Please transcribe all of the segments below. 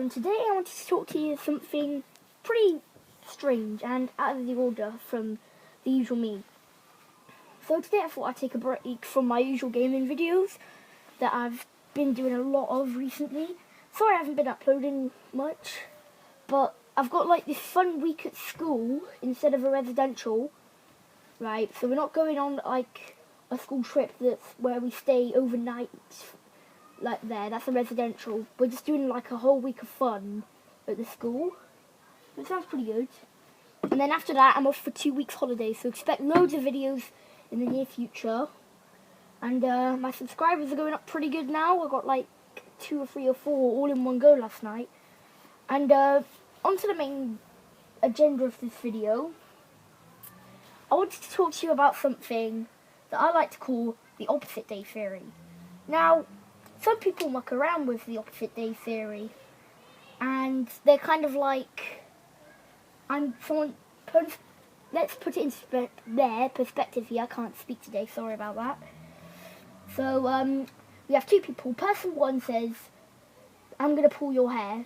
and today I wanted to talk to you something pretty strange and out of the order from the usual me. So today I thought I'd take a break from my usual gaming videos that I've been doing a lot of recently. Sorry I haven't been uploading much, but I've got like this fun week at school instead of a residential, right? So we're not going on like a school trip that's where we stay overnight like there. That's a residential. We're just doing like a whole week of fun at the school. It sounds pretty good. And then after that I'm off for 2 weeks holiday, so expect loads of videos in the near future. And my subscribers are going up pretty good now. I got like 2 or 3 or 4 all in one go last night. And onto the main agenda of this video. I wanted to talk to you about something that I like to call the opposite day theory. Now, some people muck around with the opposite day theory, and they're kind of like, let's put it in their perspective here. I can't speak today, sorry about that. So, we have 2 people. Person 1 says, I'm going to pull your hair.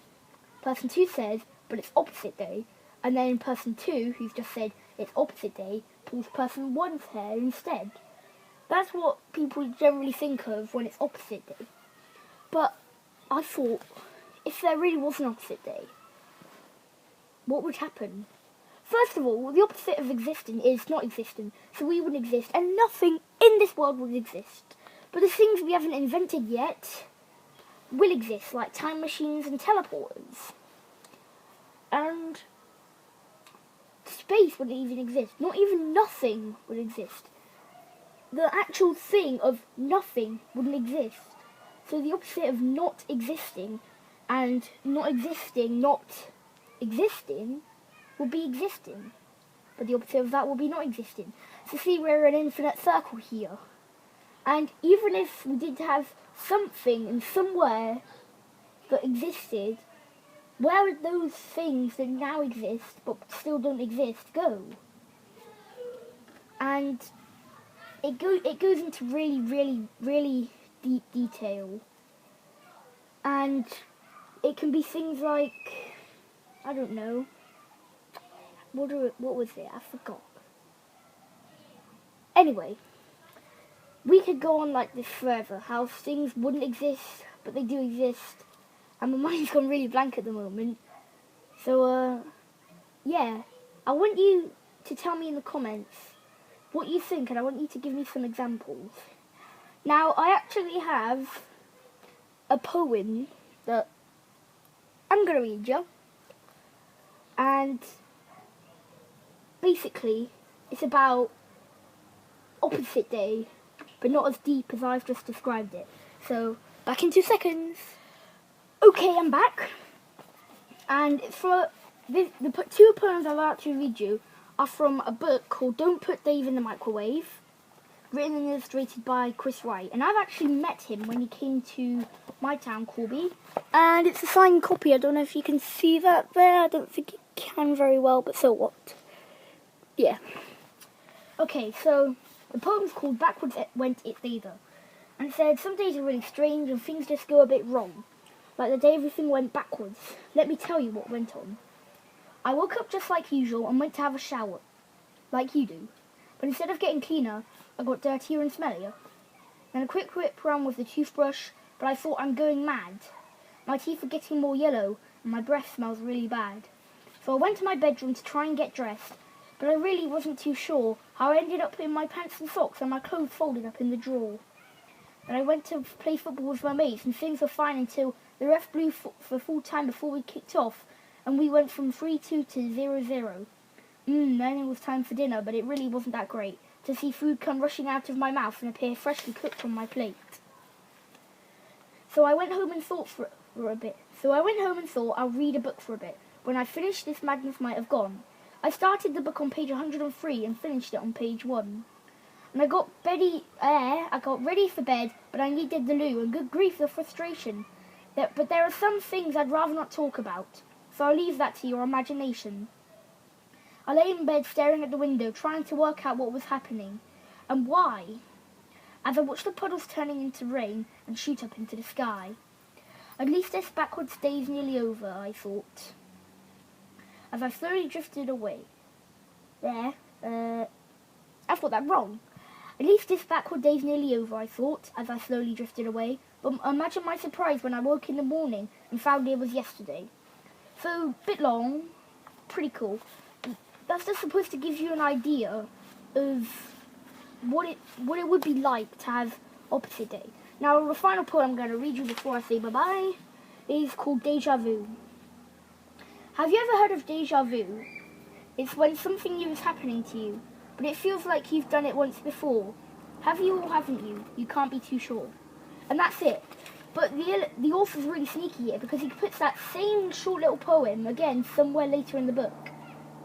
Person 2 says, but it's opposite day. And then person 2, who's just said it's opposite day, pulls person 1's hair instead. That's what people generally think of when it's opposite day. But I thought, if there really was an opposite day, what would happen? First of all, the opposite of existing is not existing, so we wouldn't exist, and nothing in this world would exist. But the things we haven't invented yet will exist, like time machines and teleporters. And space wouldn't even exist. Not even nothing would exist. The actual thing of nothing wouldn't exist. So the opposite of not existing and not existing will be existing. But the opposite of that will be not existing. So see, we're an infinite circle here. And even if we did have something in somewhere that existed, where would those things that now exist but still don't exist go? And it goes into really deep detail. And it can be things like, I don't know, what was it? I forgot. Anyway, we could go on like this forever, how things wouldn't exist, but they do exist. And my mind's gone really blank at the moment. So, yeah, I want you to tell me in the comments what you think, and I want you to give me some examples. Now, I actually have a poem that I'm going to read you. And basically, it's about opposite day, but not as deep as I've just described it. So, back in 2 seconds. Okay, I'm back. And for the 2 poems I'm about to read you are from a book called Don't Put Dave in the Microwave, written and illustrated by Chris Wright. And I've actually met him when he came to my town, Corby. And it's a signed copy. I don't know if you can see that there. I don't think you can very well, but so what? Yeah. Okay, so the poem's called Backwards Went It Either. And it said, some days are really strange and things just go a bit wrong. Like the day everything went backwards. Let me tell you what went on. I woke up just like usual and went to have a shower, like you do. But instead of getting cleaner, I got dirtier and smellier. Then a quick whip round with the toothbrush, but I thought I'm going mad. My teeth are getting more yellow and my breath smells really bad. So I went to my bedroom to try and get dressed, but I really wasn't too sure how I ended up in my pants and socks and my clothes folded up in the drawer. Then I went to play football with my mates and things were fine until the ref blew for full time before we kicked off, and we went from 3-2 to 0-0. Then it was time for dinner, but it really wasn't that great to see food come rushing out of my mouth and appear freshly cooked on my plate. So I went home and thought for a bit. I'll read a book for a bit. When I finished, this madness might have gone. I started the book on page 103 and finished it on page 1. And I got ready for bed, but I needed the loo, and good grief, the frustration. But there are some things I'd rather not talk about, so I'll leave that to your imagination. I lay in bed staring at the window, trying to work out what was happening, and why, as I watched the puddles turning into rain and shoot up into the sky. At least this backwards day's nearly over, I thought, as I slowly drifted away. I've got that wrong. At least this backward day's nearly over, I thought, as I slowly drifted away. But imagine my surprise when I woke in the morning and found it was yesterday. So, bit long, pretty cool. That's just supposed to give you an idea of what it would be like to have opposite day. Now, the final poem I'm going to read you before I say bye-bye is called Deja Vu. Have you ever heard of deja vu? It's when something new is happening to you, but it feels like you've done it once before. Have you or haven't you? You can't be too sure. And that's it. But the author's really sneaky here because he puts that same short little poem again somewhere later in the book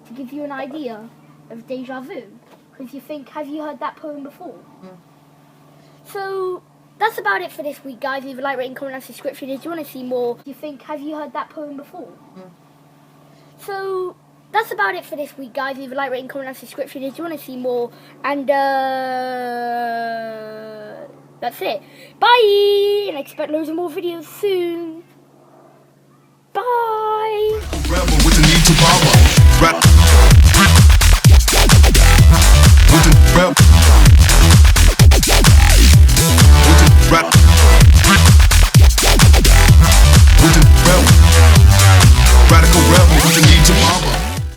to give you an idea of deja vu. Because you think, have you heard that poem before? So that's about it for this week, guys. Leave a like, rating, comment, and subscription if you want to see more. You think, have you heard that poem before? So that's about it for this week, guys. Leave a like, rating, comment, and subscription if you want to see more. And that's it. Bye! And expect loads of more videos soon. Bye! Rebel with the need to power. Rap. With the rap.